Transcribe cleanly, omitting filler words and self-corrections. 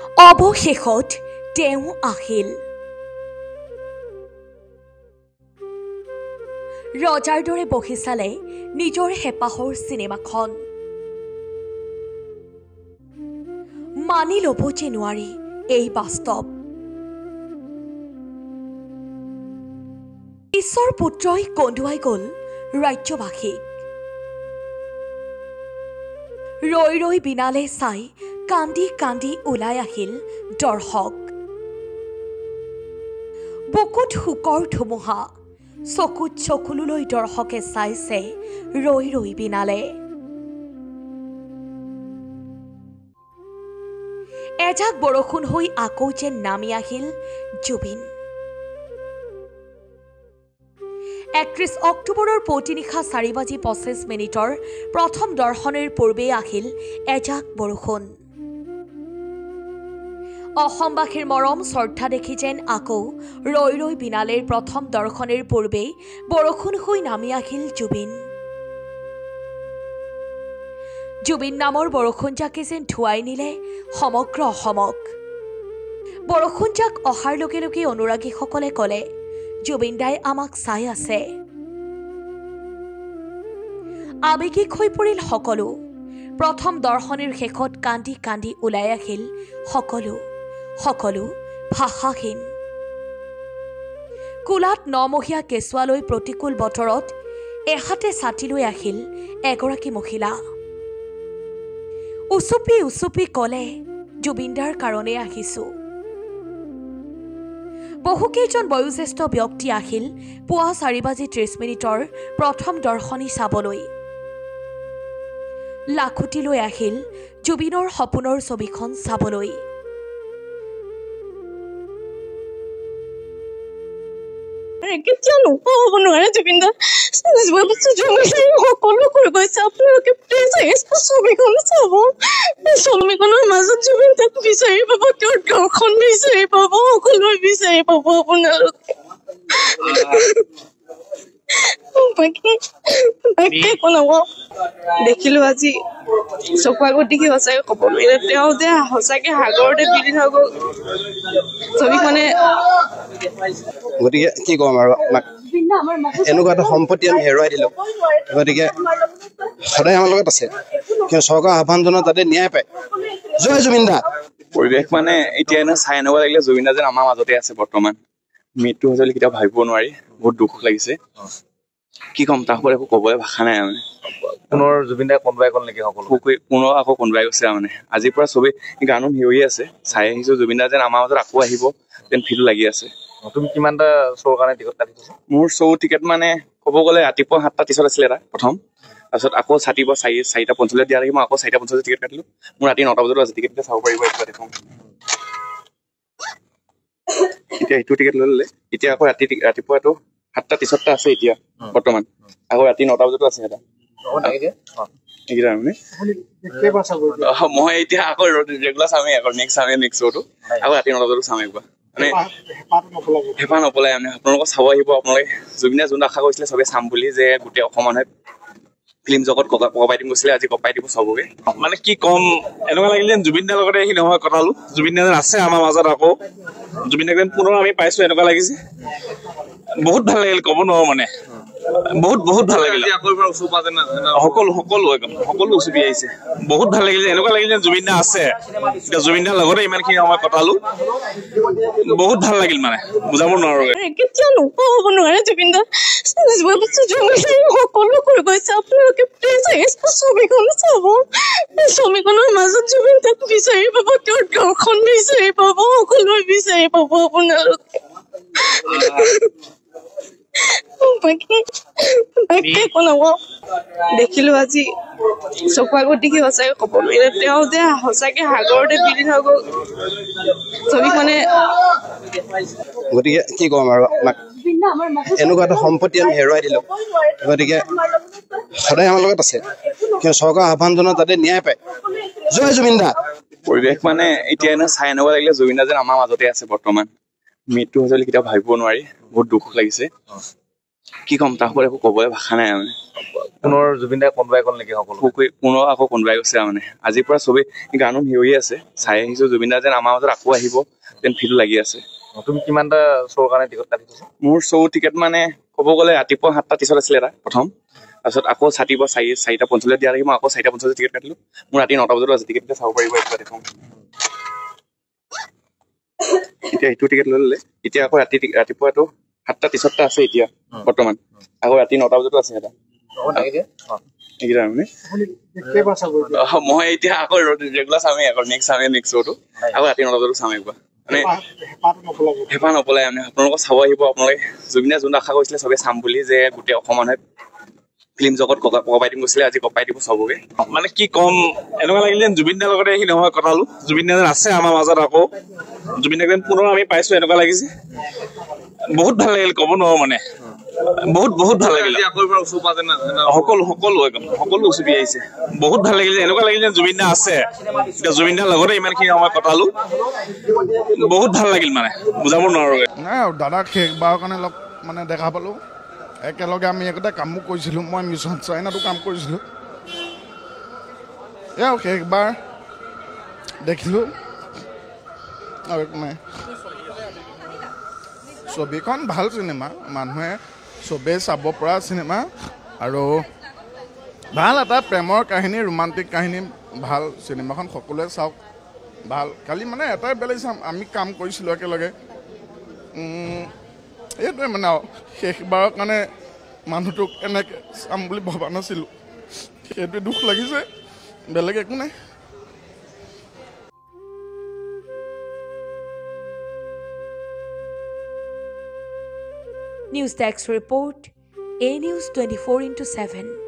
অৱশেষত তেওঁ আহিল। ৰজাৰ দৰে বহি চালে নিজৰ হেঁপাহৰ চিনেমাখন। মানি ল'ব যে নোৱাৰি এই বাস্তৱ। ঈশ্বৰ পুত্ৰই কন্দুৱাই গ'ল ৰাজ্যবাসীক। ৰৈ ৰৈ বিনালে চাই কান্দি কান্দি ওলাই আহিল দৰ্শক। বুকুত শোকৰ ধুমুহা, চকুত চকুলোলৈ দৰ্শকে চাইছে ৰৈ ৰৈ বিনালে। এজাক বৰষুণ হৈ আকৌ যেন নামি আহিল জুবিন। ৩১ অক্টোবৰৰ পুৱতিনিশা ৪:২৫ প্ৰথম দৰ্শনৰ পূৰ্বেই আহিল এজাক বৰষুণ। অসমবাসীৰ মৰম শ্ৰদ্ধা দেখি যেন আকৌ ৰৈ ৰৈ বিনালেৰ প্ৰথম দৰ্শনৰ পূৰ্বেই বৰষুণ হৈ নামি আহিল জুবিন। জুবিন নামৰ বৰষুণজাকে যেন ধুৱাই নিলে সমগ্ৰ অসমক। বৰষুণজাক অহাৰ লগে লগে অনুৰাগীসকলে ক'লে, জুবিন দাই আমাক চাই আছে। আৱেগিক হৈ পৰিল সকলো। প্ৰথম দৰ্শনৰ শেষত কান্দি কান্দি ওলাই আহিল সকলো ভাষাহীন। কোলাত ৯ মহীয়া কেঁচুৱালৈ প্ৰতিকূল বতৰত এহাতে ছাতি লৈ আহিল এগৰাকী মহিলা। উচুপি উচুপি ক'লে, জুবিনদাৰ কাৰণে আহিছোঁ। বহুকেইজন বয়োজ্যেষ্ঠ ব্যক্তি আহিল পুৱা ৪:৩০ প্ৰথম দৰ্শনী চাবলৈ। লাখুটি লৈ আহিল জুবিনৰ সপোনৰ ছবিখন চাবলৈ। কেতিয়া নোপোৱা হ'ব নোৱাৰে জুবিনদা। সকলো কৈ গৈছে, আপোনালোকে প্লিজ ছবিখন চাব। ছবিখনৰ মাজত জুবিন দাক বিচাৰি পাব, তেওঁৰ দৰ্শন বিচাৰি পাব, সকলোৱে বিচাৰি পাব আপোনালোকে। দেখিলো আজি চকু আগত দেখি সঁচাকে ক'ব নোৱাৰিলে, তেওঁ যে সঁচাকে সাগৰতে বিলীন হৈ গ'ল ছবিখনে। গতিকে কি ক'ম আৰু, এনেকুৱা এটা সম্পত্তি আমি হেৰুৱাই দিলোঁ। গতিকে সদায় আমাৰ লগত আছে, কিন্তু চৰকাৰৰ আহ্বান জনাত যাতে ন্যায় পায়। জয় জুবিন দা। পৰিৱেশ মানে এতিয়া চাই এনেকুৱা লাগিলে জুবিন দা যেন আমাৰ মাজতে আছে বৰ্তমান। মৃত্যু হৈছে বুলি কেতিয়াও ভাবিব নোৱাৰি, বহুত দুখ লাগিছে। কি ক'ম, তাৰ ওপৰত একো ক'বলৈ ভাষা নাই মানে। পুনৰ জুবিন দাই কন্দুৱাই গ'ল নেকি সকলো? পুনৰ আকৌ কন্দুৱাই গৈছে মানে। আজিৰ পৰা চবেই গানো হিঞৰি আছে, চাই আহিছো জুবিন দা যেন আমাৰ মাজত আকৌ আহিব যেন ফিল লাগি আছে। তুমি কিমানটা শ্ব'ৰ কাৰণে টিকট কাটিছা? মোৰ শ্ব' টিকেট মানে ক'ব গ'লে ৰাতিপুৱা 7:30 আছিলে এটা প্ৰথম, তাৰপিছত আকৌ 4:45 দিয়া লাগি মই আকৌ 4:50 টিকেট কাটিলো। মোৰ ৰাতি 9টা বজাতো আছে টিকেট, চাব পাৰিব এইটো দেখোন। এতিয়া এইটো টিকেট লৈ ল'লে, এতিয়া আকৌ ৰাতিপুৱাটো 7:30 আছে এতিয়া বৰ্তমান, আকৌ ৰাতি 9টা বজাতো আছে এটা। মই এতিয়া আকৌ ৰেগুলাৰ চামেই, আকৌ নেক্সট শ্ব'টো আকৌ ৰাতি 9টা বজাতো চাম একবাৰ। মানে হেঁপাহ নপলাই মানে, আপোনালোকক চাব আহিব। আপোনালোকে জুবিনে যোনটো আশা কৰিছিলে চবেই চাম বুলি, যে গোটেই অসম মানুহে ফিল্ম জগত ককাই দিম কৈছিলে, আজি ককাই দিব চবকে। মানে কি ক'ম, এনেকুৱা লাগিলে যেন জুবিন দাৰ লগতে এইখিনি সময় কটালো। জুবিন দা যেন আছে আমাৰ মাজত, আকৌ জুবিন দাক যেন পুনৰ আমি পাইছো, এনেকুৱা লাগিছে। বহুত ভাল লাগিল, ক'ব নোৱাৰো মানে। বহুত ভাল লাগিল। সকলো উচুপি আহিছে, বহুত ভাল লাগিলে। এনেকুৱা লাগিল যেন জুবিন দা আছে, এতিয়া জুবিন দাৰ লগতে ইমানখিনি সময় কটালো। বহুত ভাল লাগিল মানে, বুজাব নোৱাৰো। কেতিয়া নোপোৱা হ'ব নোৱাৰে জুবিন দা। সকলো কৈ গৈছে, আপোনালোকে প্লিজ ছবিখন চাব। ছবিখনৰ মাজত জুবিন দাক বিচাৰি পাব, তেওঁৰ দৰ্শন বিচাৰি পাব, সকলোৱে বিচাৰি পাব আপোনালোকে। দেখিলো আজি চকু আগত দেখি সঁচাকে ক'ব নোৱাৰিলে, তেওঁ যে সঁচাকে সাগৰতে বিলীন হৈ গ'ল ছবিখনে। গতিকে কি ক'ম আৰু, এনেকুৱা এটা সম্পত্তি আমি হেৰুৱাই দিলোঁ। গতিকে সদায় আমাৰ লগত আছে, কিন্তু চৰকাৰৰ আহ্বান জনাত যাতে ন্যায় পায়। জয় জুবিন দা। পৰিৱেশ মানে এতিয়া চাই এনেকুৱা লাগিলে জুবিন দা যেন আমাৰ মাজতে আছে বৰ্তমান। মৃত্যু হৈছে বুলি কেতিয়াও ভাবিব নোৱাৰি, বহুত দুখ লাগিছে। কি ক'ম তাৰ ওপৰত একো ক'বলৈ ভাষা নাই মানে পুনৰ জুবিন দাই কন্দুৱাই গ'ল নেকি সকলো পুনৰ আকৌ কোনোবাই গৈছে মানে আজিৰ পৰা চবেই গানো হিঞৰি আছে চাই আহিছো জুবিন দা যেন আমাৰ মাজত আকৌ আহিব যেন ফিল লাগি আছে তুমি কিমানটা শ্ব'ৰ কাৰণে টিকট কাটি থৈছা মোৰ শ্ব' টিকেট মানে ক'ব গ'লে ৰাতিপুৱা 7টা 30 আছিলে এটা প্ৰথম তাৰপিছত আকৌ ৰাতিপুৱা 4টা 45 দিয়া লাগি মই আকৌ 4টা 45 টিকেট কাটিলো মোৰ ৰাতি 9টা বজাত আছে টিকেট চাব পাৰিব এতিয়া দেখোন এতিয়া এইটো টিকেট লৈ ল'লে এতিয়া আকৌ ৰাতিপুৱাটো 7টা 30টা আছে এতিয়া বৰ্তমান আকৌ ৰাতি 9টা বজাতো আছে এটা এইকেইটা মানে মই এতিয়া আকৌ ৰেগুলাৰ চামেই আকৌ নেক্সট শ্ব'টো আকৌ ৰাতি 9টা বজাতো চাম একবাৰ মানে হেঁপাহ নপলাই মানে আপোনালোকক চাব আহিব আপোনালোকে জুবিনে যোনটো আশা কৰিছিলে চবেই চাম বুলি যে গোটেই অসম মানুহে ফিল্ম জগত ককাই দিম কৈছিলে আজি ককাই দিব চবকে মানে কি ক'ম এনেকুৱা লাগিলে যেন জুবিন দাৰ লগতে এইখিনি সময় কটালো জুবিন দা যেন আছে আমাৰ মাজত আকৌ জুবিন দাক যেন পুনৰ আমি পাইছো এনেকুৱা লাগিছে বহুত ভাল লাগিল ক'ব নোৱাৰো মানে বহুত ভাল লাগিল সকলো উচুপি আহিছে বহুত ভাল লাগিল এনেকুৱা লাগিল যেন জুবিন দা আছে এতিয়া জুবিন দাৰ লগতে ইমানখিনি সময় কটালো বহুত ভাল লাগিল মানে বুজাব নোৱাৰো নাই আৰু দাদাক শেষবাৰৰ কাৰণে লগ মানে দেখা পালোঁ একেলগে আমি একোটা কামো কৰিছিলোঁ মই মিছন চাইনাতো কাম কৰিছিলোঁ এয়া শেষবাৰ দেখিলোঁ আৰু একো নাই ছবিখন ভাল চিনেমা মানুহে চবেই চাব পৰা চিনেমা আৰু ভাল এটা প্ৰেমৰ কাহিনী ৰোমান্টিক কাহিনী ভাল চিনেমাখন সকলোৱে চাওক ভাল খালি মানে এটাই বেলেগ চাম আমি কাম কৰিছিলোঁ একেলগে এইটোৱে মানে আৰু শেষবাৰৰ কাৰণে মানুহটোক এনেকৈ চাম বুলি ভবা নাছিলোঁ সেইটোৱে দুখ লাগিছে বেলেগ একো নাই News Desk Report, A News 24/7.